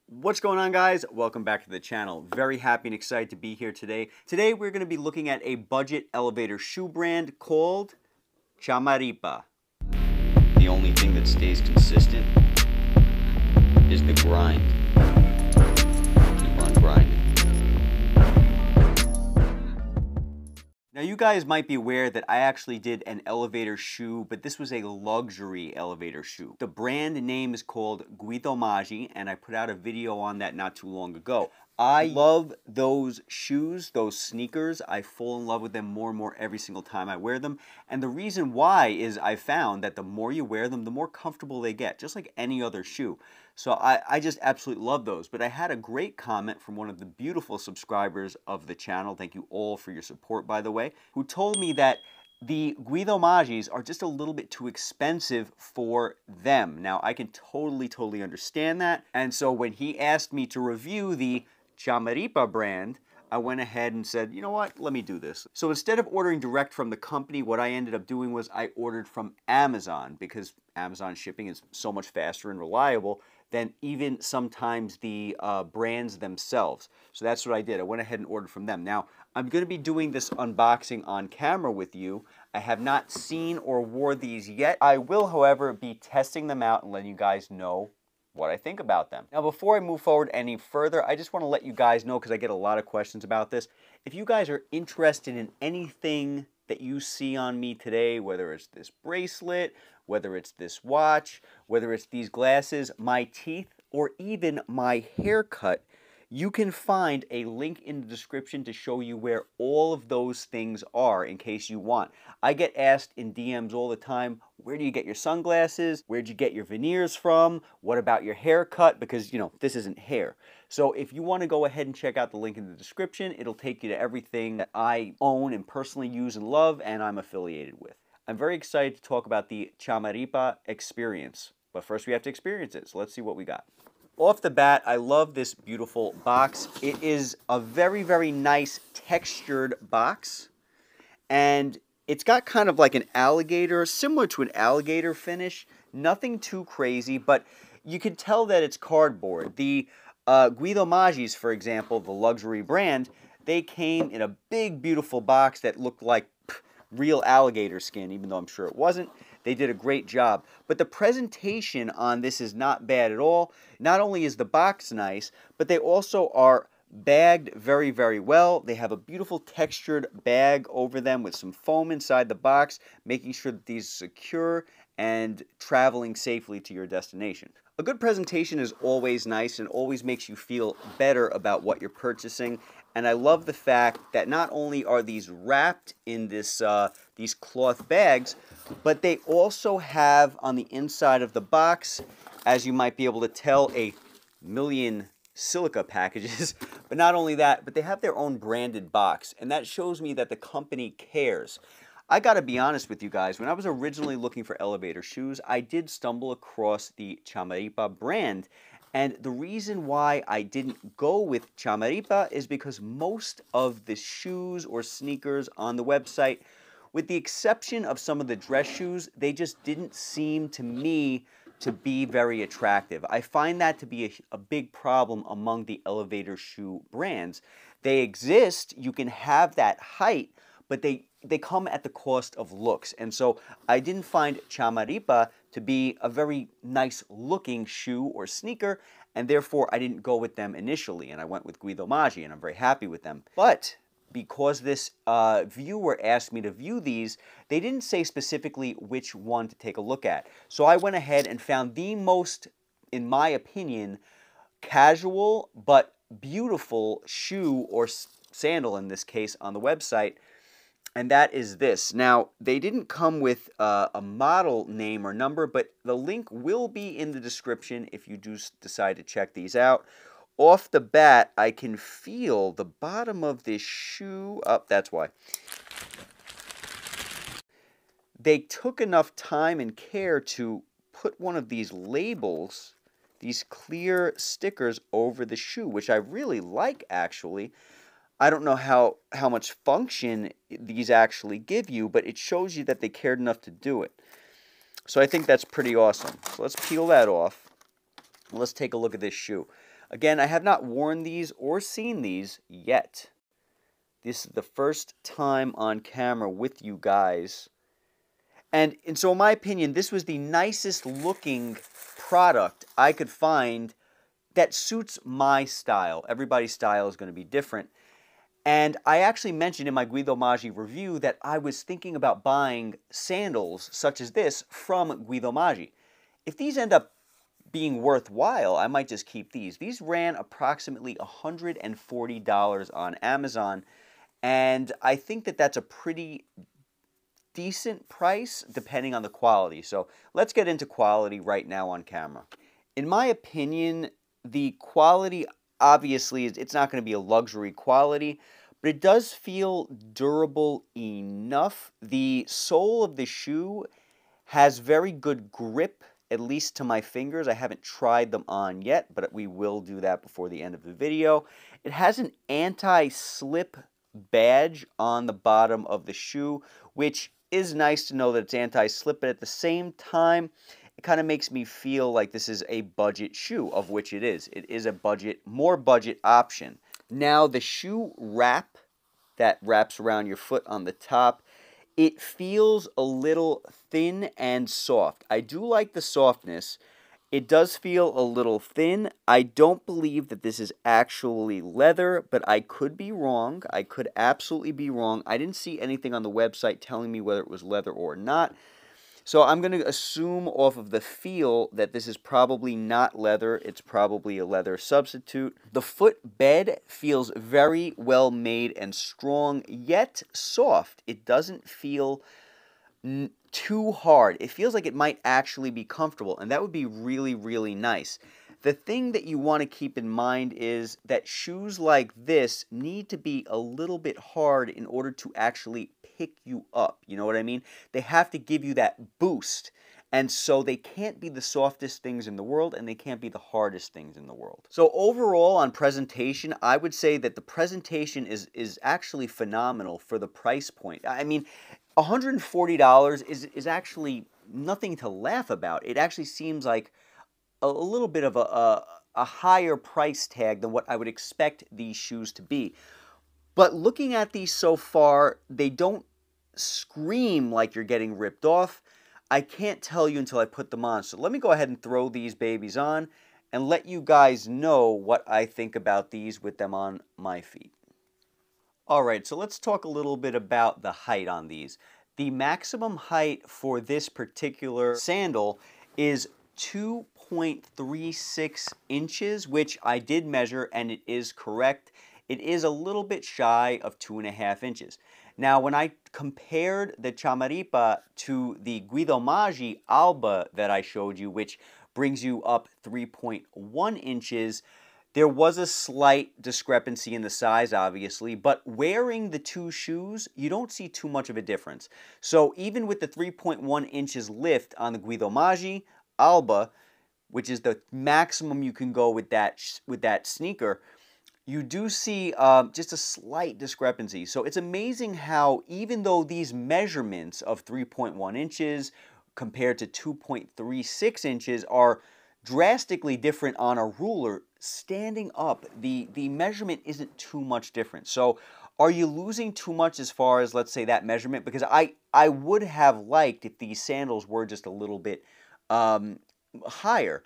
What's going on, guys? Welcome back to the channel. Very happy and excited to be here today. Today we're going to be looking at a budget elevator shoe brand called Chamaripa. The only thing that stays consistent is the grind. Keep on grinding. Now you guys might be aware that I actually did an elevator shoe, but this was a luxury elevator shoe. The brand name is called Guido, and I put out a video on that not too long ago. I love those shoes, those sneakers. I fall in love with them more and more every single time I wear them. And the reason why is I found that the more you wear them, the more comfortable they get, just like any other shoe. So I just absolutely love those. But I had a great comment from one of the beautiful subscribers of the channel. Thank you all for your support, by the way, who told me that the Guido are just a little bit too expensive for them. Now, I can totally understand that. And so when he asked me to review the Chamaripa brand, I went ahead and said, you know what, let me do this. So instead of ordering direct from the company, what I ended up doing was I ordered from Amazon, because Amazon shipping is so much faster and reliable than even sometimes the brands themselves. So that's what I did. I went ahead and ordered from them. Now, I'm going to be doing this unboxing on camera with you. I have not seen or wore these yet. I will, however, be testing them out and letting you guys know what I think about them. Now, before I move forward any further, I just want to let you guys know, because I get a lot of questions about this, if you guys are interested in anything that you see on me today, whether it's this bracelet, whether it's this watch, whether it's these glasses, my teeth, or even my haircut, you can find a link in the description to show you where all of those things are in case you want. I get asked in DMs all the time, where do you get your sunglasses? Where'd you get your veneers from? What about your haircut? Because, you know, this isn't hair. So if you want to go ahead and check out the link in the description, it'll take you to everything that I own and personally use and love and I'm affiliated with. I'm very excited to talk about the Chamaripa experience. But first we have to experience it, so let's see what we got. Off the bat, I love this beautiful box. It is a very nice textured box. And it's got kind of like an alligator, similar to an alligator finish. Nothing too crazy, but you can tell that it's cardboard. The Guido, for example, the luxury brand, they came in a big, beautiful box that looked like real alligator skin, even though I'm sure it wasn't. They did a great job. But the presentation on this is not bad at all. Not only is the box nice, but they also are bagged very well. They have a beautiful textured bag over them with some foam inside the box, making sure that these are secure and traveling safely to your destination. A good presentation is always nice and always makes you feel better about what you're purchasing. And I love the fact that not only are these wrapped in this these cloth bags, but they also have on the inside of the box, as you might be able to tell, a million silica packages. But not only that, but they have their own branded box. And that shows me that the company cares. I gotta be honest with you guys, when I was originally looking for elevator shoes, I did stumble across the Chamaripa brand. And the reason why I didn't go with Chamaripa is because most of the shoes or sneakers on the website, with the exception of some of the dress shoes, they just didn't seem to me to be very attractive. I find that to be a big problem among the elevator shoe brands. They exist, you can have that height, but they come at the cost of looks. And so I didn't find Chamaripa to be a very nice looking shoe or sneaker, and therefore I didn't go with them initially, and I went with Guido, and I'm very happy with them. But because this viewer asked me to view these, they didn't say specifically which one to take a look at. So I went ahead and found the most, in my opinion, casual but beautiful shoe or sandal in this case on the website, and that is this. Now, they didn't come with a model name or number, but the link will be in the description if you do decide to check these out. Off the bat, I can feel the bottom of this shoe. Oh, that's why. They took enough time and care to put one of these labels, these clear stickers over the shoe, which I really like, actually. I don't know how much function these actually give you, but it shows you that they cared enough to do it. So I think that's pretty awesome. So let's peel that off. Let's take a look at this shoe. Again, I have not worn these or seen these yet. This is the first time on camera with you guys. And so in my opinion, this was the nicest looking product I could find that suits my style. Everybody's style is going to be different. And I actually mentioned in my Guido Maggi review that I was thinking about buying sandals such as this from Guido Maggi. If these end up being worthwhile, I might just keep these. These ran approximately $140 on Amazon, and I think that that's a pretty decent price depending on the quality. So let's get into quality right now on camera. In my opinion, the quality obviously it's not going to be a luxury quality, but it does feel durable enough. The sole of the shoe has very good grip, at least to my fingers. I haven't tried them on yet, but we will do that before the end of the video. It has an anti-slip badge on the bottom of the shoe, which is nice to know that it's anti-slip, but at the same time, it kind of makes me feel like this is a budget shoe, of which it is. It is a more budget option. Now, the shoe wrap that wraps around your foot on the top, it feels a little thin and soft. I do like the softness. It does feel a little thin. I don't believe that this is actually leather, but I could be wrong. I could absolutely be wrong. I didn't see anything on the website telling me whether it was leather or not. So I'm going to assume off of the feel that this is probably not leather. It's probably a leather substitute. The foot bed feels very well made and strong, yet soft. It doesn't feel too hard. It feels like it might actually be comfortable, and that would be really, really nice. The thing that you want to keep in mind is that shoes like this need to be a little bit hard in order to actually pick you up. You know what I mean? They have to give you that boost. And so they can't be the softest things in the world, and they can't be the hardest things in the world. So overall, on presentation, I would say that the presentation is actually phenomenal for the price point. I mean, $140 is actually nothing to laugh about. It actually seems like a little bit of a higher price tag than what I would expect these shoes to be. But looking at these so far, they don't scream like you're getting ripped off. I can't tell you until I put them on. So let me go ahead and throw these babies on and let you guys know what I think about these with them on my feet. Alright, so let's talk a little bit about the height on these. The maximum height for this particular sandal is 2.36 inches, which I did measure, and it is correct. It is a little bit shy of 2.5 inches. Now, when I compared the Chamaripa to the Guido Maggi Alba that I showed you, which brings you up 3.1 inches, there was a slight discrepancy in the size, obviously, but wearing the two shoes, you don't see too much of a difference. So even with the 3.1 inches lift on the Guido Maggi Alba, which is the maximum you can go with that sneaker, you do see just a slight discrepancy. So it's amazing how even though these measurements of 3.1 inches compared to 2.36 inches are drastically different on a ruler, standing up, the measurement isn't too much different. So are you losing too much as far as, let's say, that measurement? Because I would have liked if these sandals were just a little bit higher.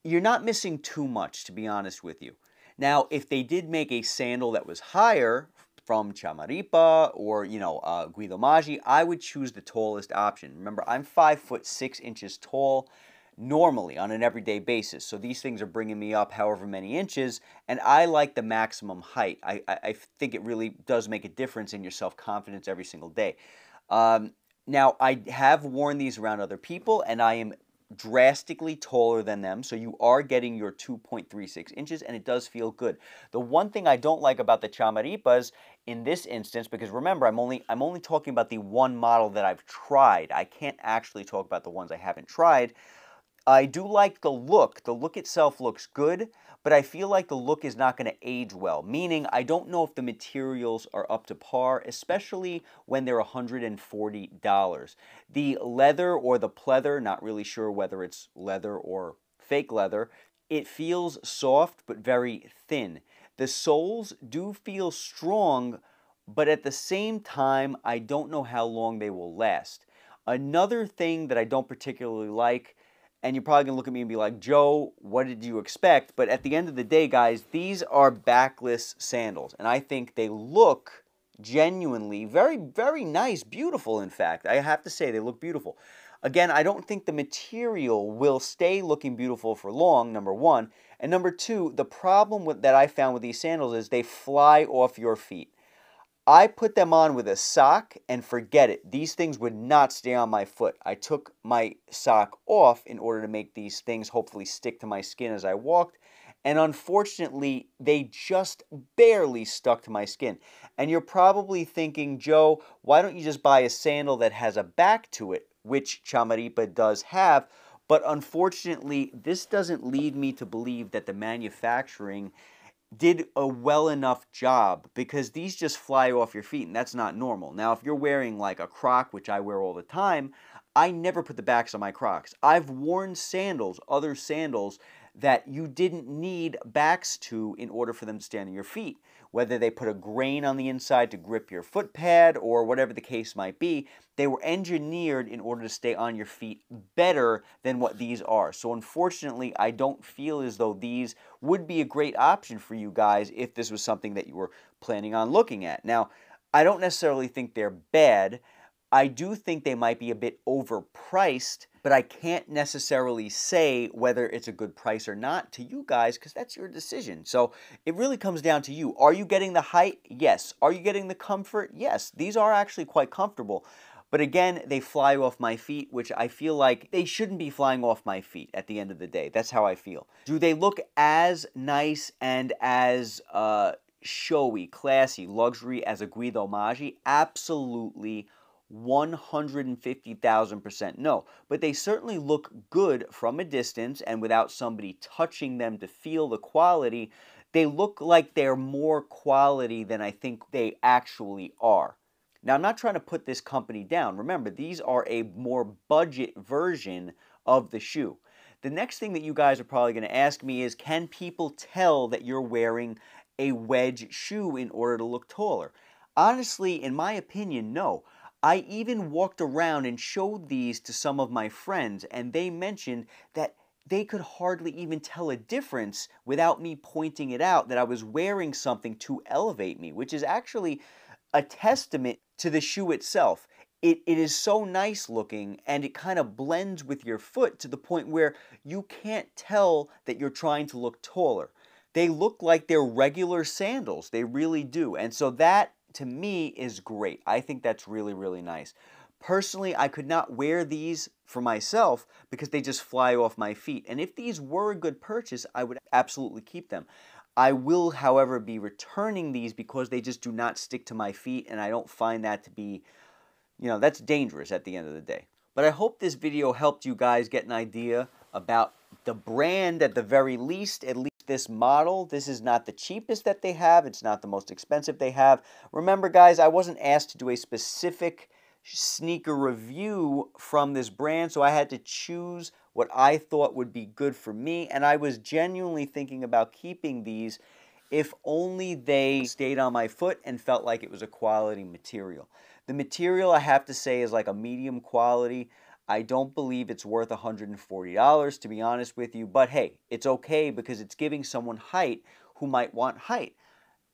You're not missing too much, to be honest with you. Now, if they did make a sandal that was higher from Chamaripa or, Guido Maggi, I would choose the tallest option. Remember, I'm 5'6" tall normally on an everyday basis. So these things are bringing me up however many inches, and I like the maximum height. I think it really does make a difference in your self-confidence every single day. Now, I have worn these around other people, and I am drastically taller than them, so you are getting your 2.36 inches, and it does feel good. The one thing I don't like about the Chamaripas in this instance, because remember, I'm only talking about the one model that I've tried. I can't actually talk about the ones I haven't tried. I do like the look. The look itself looks good, but I feel like the look is not going to age well, meaning I don't know if the materials are up to par, especially when they're $140. The leather or the pleather, not really sure whether it's leather or fake leather, It feels soft but very thin. The soles do feel strong, but at the same time, I don't know how long they will last. Another thing that I don't particularly like, and you're probably gonna look at me and be like, Joe, what did you expect? But at the end of the day, guys, these are backless sandals, and I think they look genuinely very, very nice, beautiful, in fact. I have to say, they look beautiful. Again, I don't think the material will stay looking beautiful for long, number one. And number two, the problem that I found with these sandals is they fly off your feet. I put them on with a sock and forget it. These things would not stay on my foot. I took my sock off in order to make these things hopefully stick to my skin as I walked. And unfortunately, they just barely stuck to my skin. And you're probably thinking, Joe, why don't you just buy a sandal that has a back to it, which Chamaripa does have. But unfortunately, this doesn't lead me to believe that the manufacturing did a well enough job, because these just fly off your feet, and that's not normal. Now, if you're wearing like a Croc, which I wear all the time, I never put the backs on my Crocs. I've worn sandals, other sandals, that you didn't need backs to in order for them to stand on your feet. Whether they put a grain on the inside to grip your foot pad or whatever the case might be, they were engineered in order to stay on your feet better than what these are. So unfortunately, I don't feel as though these would be a great option for you guys if this was something that you were planning on looking at. Now, I don't necessarily think they're bad. I do think they might be a bit overpriced, but I can't necessarily say whether it's a good price or not to you guys, because that's your decision. So it really comes down to you. Are you getting the height? Yes. Are you getting the comfort? Yes. These are actually quite comfortable. But again, they fly off my feet, which I feel like they shouldn't be flying off my feet at the end of the day. That's how I feel. Do they look as nice and as showy, classy, luxury as a Guido Maggi? Absolutely 150,000% no, but they certainly look good from a distance, and without somebody touching them to feel the quality, they look like they're more quality than I think they actually are. Now, I'm not trying to put this company down. Remember, these are a more budget version of the shoe. The next thing that you guys are probably going to ask me is, can people tell that you're wearing a wedge shoe in order to look taller? Honestly, in my opinion, no. I even walked around and showed these to some of my friends, and they mentioned that they could hardly even tell a difference without me pointing it out, that I was wearing something to elevate me, which is actually a testament to the shoe itself. It is so nice looking, and it kind of blends with your foot to the point where you can't tell that you're trying to look taller. They look like they're regular sandals. They really do. And so that, to me, is great. I think that's really, really nice. Personally, I could not wear these for myself because they just fly off my feet. And if these were a good purchase, I would absolutely keep them. I will, however, be returning these because they just do not stick to my feet, and I don't find that to be, that's dangerous at the end of the day. But I hope this video helped you guys get an idea about the brand at the very least, this model. This is not the cheapest that they have. It's not the most expensive they have. Remember, guys, I wasn't asked to do a specific sneaker review from this brand, so I had to choose what I thought would be good for me, and I was genuinely thinking about keeping these if only they stayed on my foot and felt like it was a quality material. The material, I have to say, is like a medium quality. I don't believe it's worth $140, to be honest with you, but hey, it's okay because it's giving someone height who might want height.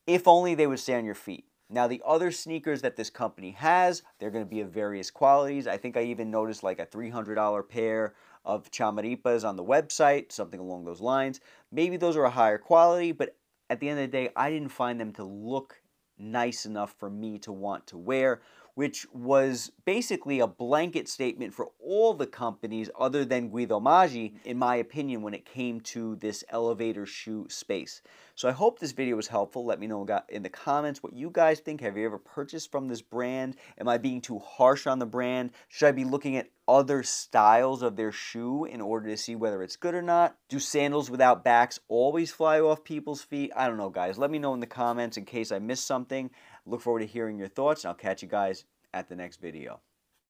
If only they would stay on your feet. Now, the other sneakers that this company has, they're going to be of various qualities. I think I even noticed like a $300 pair of Chamaripas on the website, something along those lines. Maybe those are a higher quality, but at the end of the day, I didn't find them to look nice enough for me to want to wear, which was basically a blanket statement for all the companies other than Guido Maggi, in my opinion, when it came to this elevator shoe space. So I hope this video was helpful. Let me know in the comments what you guys think. Have you ever purchased from this brand? Am I being too harsh on the brand? Should I be looking at other styles of their shoe in order to see whether it's good or not? Do sandals without backs always fly off people's feet? I don't know, guys. Let me know in the comments in case I missed something. Look forward to hearing your thoughts, and I'll catch you guys at the next video.